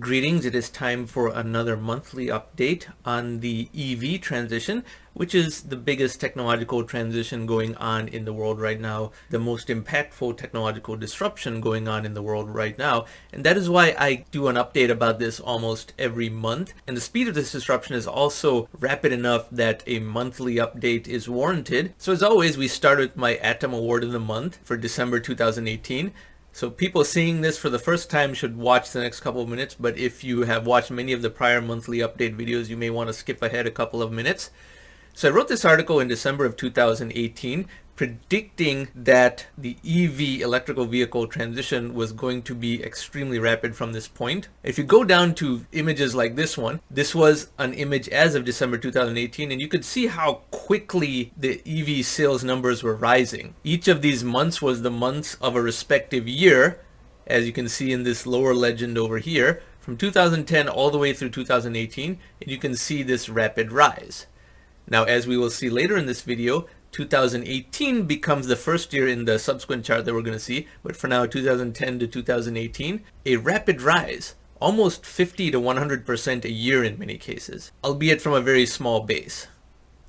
Greetings, it is time for another monthly update on the EV transition, which is the biggest technological transition going on in the world right now, the most impactful technological disruption going on in the world right now. And that is why I do an update about this almost every month. And the speed of this disruption is also rapid enough that a monthly update is warranted. So as always, we start with my Atom Award of the Month for December 2018. So people seeing this for the first time should watch the next couple of minutes, but if you have watched many of the prior monthly update videos, you may want to skip ahead a couple of minutes. So I wrote this article in December of 2018 predicting that the EV electrical vehicle transition was going to be extremely rapid from this point. If you go down to images like this one, this was an image as of December 2018, and you could see how quickly the EV sales numbers were rising. Each of these months was the months of a respective year, as you can see in this lower legend over here, from 2010 all the way through 2018, and you can see this rapid rise. Now, as we will see later in this video, 2018 becomes the first year in the subsequent chart that we're going to see, but for now 2010 to 2018, a rapid rise, almost 50 to 100% a year in many cases, albeit from a very small base.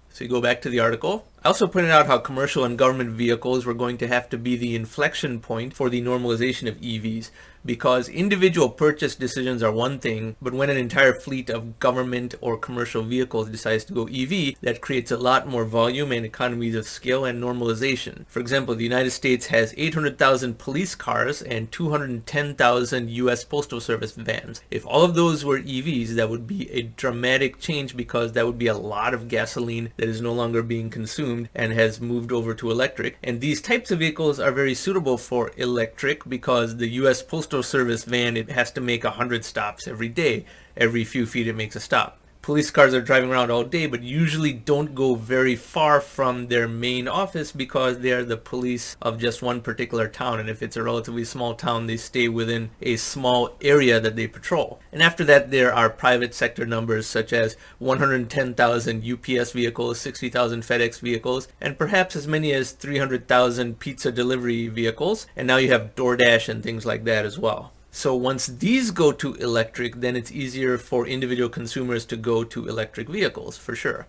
So you go back to the article. I also pointed out how commercial and government vehicles were going to have to be the inflection point for the normalization of EVs, because individual purchase decisions are one thing, but when an entire fleet of government or commercial vehicles decides to go EV, that creates a lot more volume and economies of scale and normalization. For example, the United States has 800,000 police cars and 210,000 US Postal Service vans. If all of those were EVs, that would be a dramatic change, because that would be a lot of gasoline that is no longer being consumed and has moved over to electric. And these types of vehicles are very suitable for electric because the US Postal Service van, it has to make 100 stops every day. Every few feet it makes a stop. Police cars are driving around all day, but usually don't go very far from their main office because they are the police of just one particular town. And if it's a relatively small town, they stay within a small area that they patrol. And after that, there are private sector numbers such as 110,000 UPS vehicles, 60,000 FedEx vehicles, and perhaps as many as 300,000 pizza delivery vehicles. And now you have DoorDash and things like that as well. So once these go to electric, then it's easier for individual consumers to go to electric vehicles, for sure.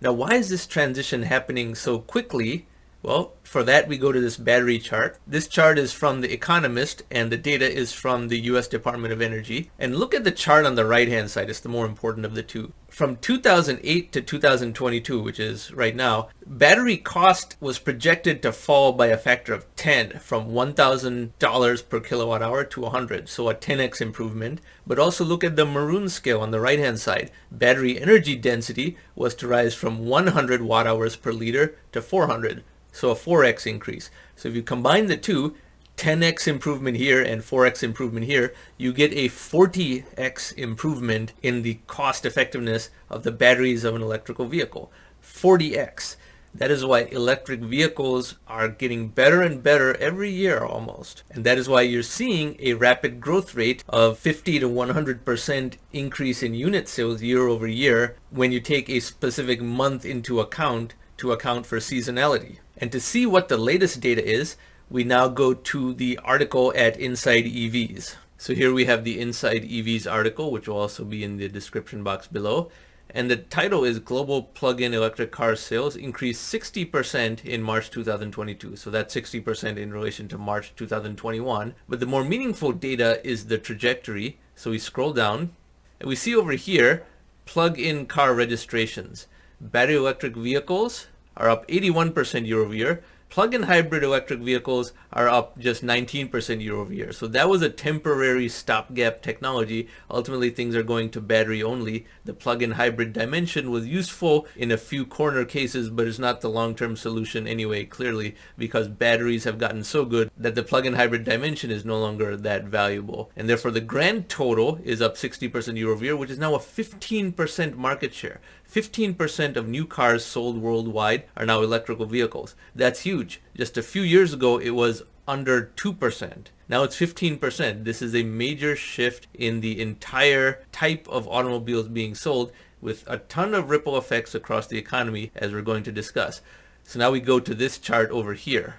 Now, why is this transition happening so quickly? Well, for that, we go to this battery chart. This chart is from The Economist, and the data is from the US Department of Energy. And look at the chart on the right-hand side. It's the more important of the two. From 2008 to 2022, which is right now, battery cost was projected to fall by a factor of 10, from $1,000 per kilowatt hour to 100, so a 10x improvement. But also look at the maroon scale on the right-hand side. Battery energy density was to rise from 100 watt hours per liter to 400, so a 4x increase. So if you combine the two, 10x improvement here and 4x improvement here, you get a 40x improvement in the cost effectiveness of the batteries of an electrical vehicle. 40x. That is why electric vehicles are getting better and better every year almost. And that is why you're seeing a rapid growth rate of 50 to 100% increase in unit sales year over year when you take a specific month into account to account for seasonality. And to see what the latest data is, we now go to the article at Inside EVs. So here we have the Inside EVs article, which will also be in the description box below. And the title is Global Plug-in Electric Car Sales Increased 60% in March 2022. So that's 60% in relation to March 2021. But the more meaningful data is the trajectory. So we scroll down and we see over here, plug-in car registrations. Battery electric vehicles are up 81% year over year. Plug-in hybrid electric vehicles are up just 19% year over year. So that was a temporary stopgap technology. Ultimately, things are going to battery only. The plug-in hybrid dimension was useful in a few corner cases, but it's not the long-term solution anyway, clearly, because batteries have gotten so good that the plug-in hybrid dimension is no longer that valuable. And therefore, the grand total is up 60% year over year, which is now a 15% market share. 15% of new cars sold worldwide are now electrical vehicles. That's huge. Just a few years ago, it was under 2%. Now it's 15%. This is a major shift in the entire type of automobiles being sold, with a ton of ripple effects across the economy, as we're going to discuss. So now we go to this chart over here.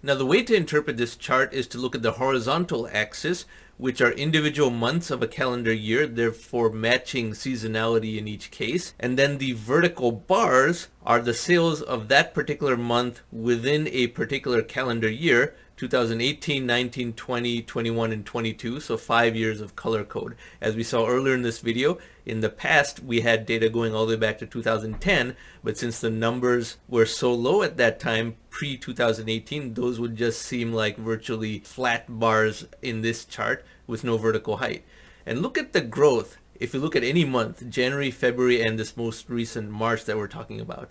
Now the way to interpret this chart is to look at the horizontal axis, which are individual months of a calendar year, therefore matching seasonality in each case. And then the vertical bars are the sales of that particular month within a particular calendar year, 2018, 19, 20, 21, and 22, so 5 years of color code. As we saw earlier in this video, in the past we had data going all the way back to 2010, but since the numbers were so low at that time, pre-2018, those would just seem like virtually flat bars in this chart with no vertical height. And look at the growth. If you look at any month, January, February, and this most recent March that we're talking about,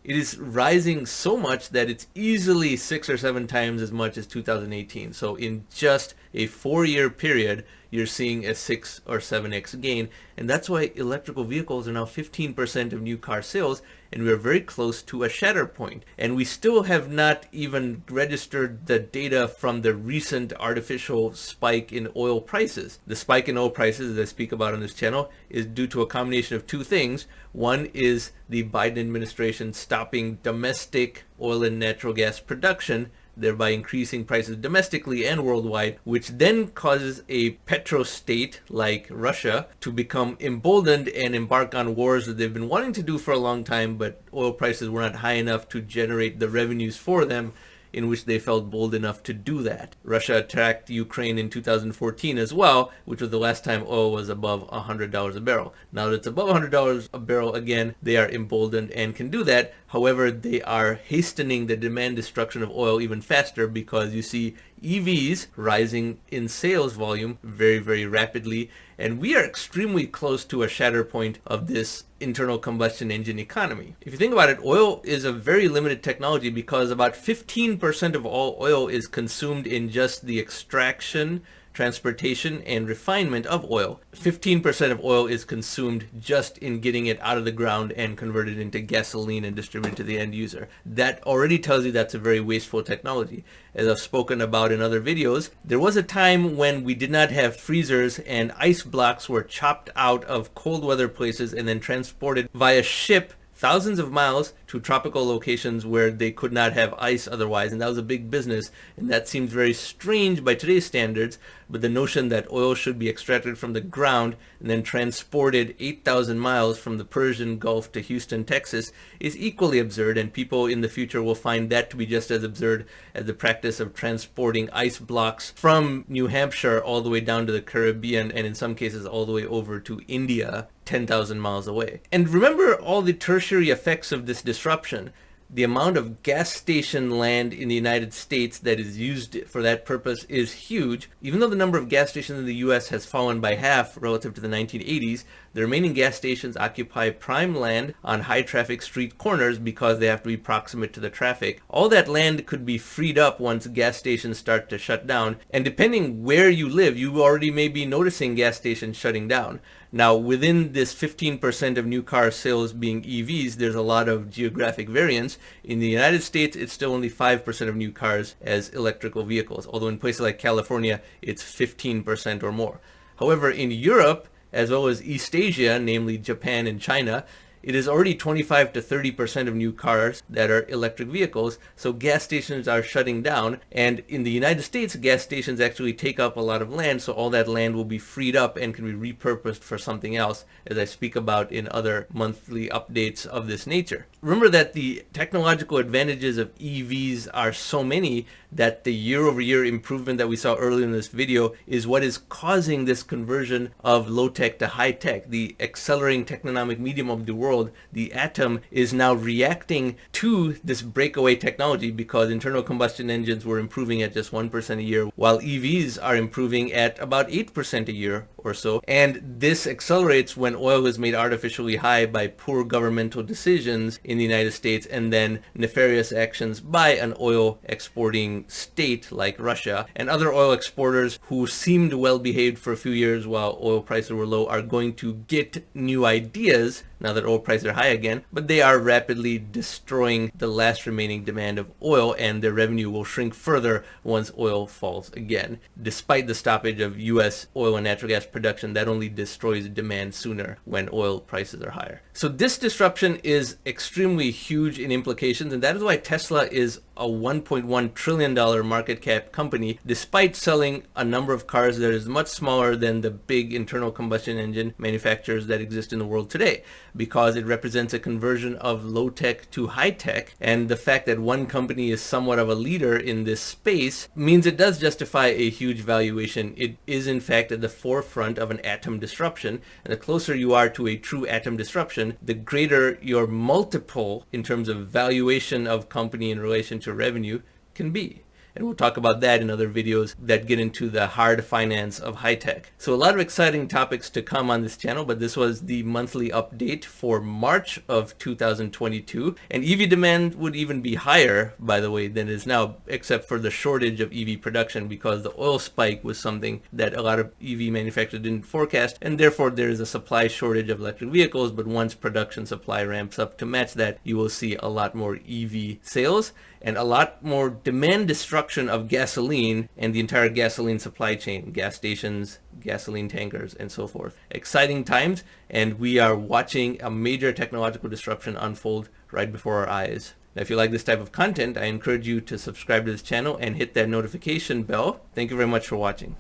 it is rising so much that it's easily 6 or 7 times as much as 2018. So in just a 4-year period, you're seeing a 6 or 7x gain. And that's why electrical vehicles are now 15% of new car sales, and we're very close to a shatter point. And we still have not even registered the data from the recent artificial spike in oil prices. The spike in oil prices, as I speak about on this channel, is due to a combination of 2 things. One is the Biden administration stopping domestic oil and natural gas production, thereby increasing prices domestically and worldwide, which then causes a petrostate like Russia to become emboldened and embark on wars that they've been wanting to do for a long time, but oil prices were not high enough to generate the revenues for them in which they felt bold enough to do that. Russia attacked Ukraine in 2014 as well, which was the last time oil was above $100 a barrel. Now that it's above $100 a barrel again, they are emboldened and can do that. However, they are hastening the demand destruction of oil even faster because you see EVs rising in sales volume very, very rapidly. And we are extremely close to a shatter point of this internal combustion engine economy. If you think about it, oil is a very limited technology because about 15% of all oil is consumed in just the extraction, transportation, and refinement of oil. 15% of oil is consumed just in getting it out of the ground and converted into gasoline and distributed to the end user. That already tells you that's a very wasteful technology. As I've spoken about in other videos, there was a time when we did not have freezers and ice blocks were chopped out of cold weather places and then transported via ship thousands of miles to tropical locations where they could not have ice otherwise, and that was a big business, and that seems very strange by today's standards. But the notion that oil should be extracted from the ground and then transported 8,000 miles from the Persian Gulf to Houston, Texas is equally absurd, and people in the future will find that to be just as absurd as the practice of transporting ice blocks from New Hampshire all the way down to the Caribbean, and in some cases all the way over to India, 10,000 miles away. And remember all the tertiary effects of this disruption. The amount of gas station land in the United States that is used for that purpose is huge. Even though the number of gas stations in the US has fallen by half relative to the 1980s, the remaining gas stations occupy prime land on high traffic street corners because they have to be proximate to the traffic. All that land could be freed up once gas stations start to shut down. And depending where you live, you already may be noticing gas stations shutting down. Now, within this 15% of new car sales being EVs, there's a lot of geographic variance. In the United States, it's still only 5% of new cars as electrical vehicles, although in places like California, it's 15% or more. However, in Europe, as well as East Asia, namely Japan and China, it is already 25 to 30% of new cars that are electric vehicles, so gas stations are shutting down. And in the United States, gas stations actually take up a lot of land, so all that land will be freed up and can be repurposed for something else, as I speak about in other monthly updates of this nature. Remember that the technological advantages of EVs are so many that the year-over-year improvement that we saw earlier in this video is what is causing this conversion of low-tech to high-tech. The accelerating technomic medium of the world, the atom, is now reacting to this breakaway technology because internal combustion engines were improving at just 1% a year, while EVs are improving at about 8% a year or so. And this accelerates when oil is made artificially high by poor governmental decisions in the United States and then nefarious actions by an oil exporting state like Russia. And other oil exporters who seemed well behaved for a few years while oil prices were low are going to get new ideas now that oil prices are high again, but they are rapidly destroying the last remaining demand of oil, and their revenue will shrink further once oil falls again. Despite the stoppage of US oil and natural gas production, that only destroys demand sooner when oil prices are higher. So this disruption is extremely huge in implications, and that is why Tesla is a $1.1 trillion market cap company, despite selling a number of cars that is much smaller than the big internal combustion engine manufacturers that exist in the world today, because it represents a conversion of low tech to high tech. And the fact that one company is somewhat of a leader in this space means it does justify a huge valuation. It is in fact at the forefront of an atom disruption, and the closer you are to a true atom disruption, the greater your multiple in terms of valuation of company in relation to revenue can be. And we'll talk about that in other videos that get into the hard finance of high tech. So a lot of exciting topics to come on this channel, but this was the monthly update for March of 2022. And EV demand would even be higher, by the way, than it is now, except for the shortage of EV production, because the oil spike was something that a lot of EV manufacturers didn't forecast, and therefore there is a supply shortage of electric vehicles. But once production supply ramps up to match that, you will see a lot more EV sales and a lot more demand destruction of gasoline and the entire gasoline supply chain, gas stations, gasoline tankers, and so forth. Exciting times, and we are watching a major technological disruption unfold right before our eyes. Now, if you like this type of content, I encourage you to subscribe to this channel and hit that notification bell. Thank you very much for watching.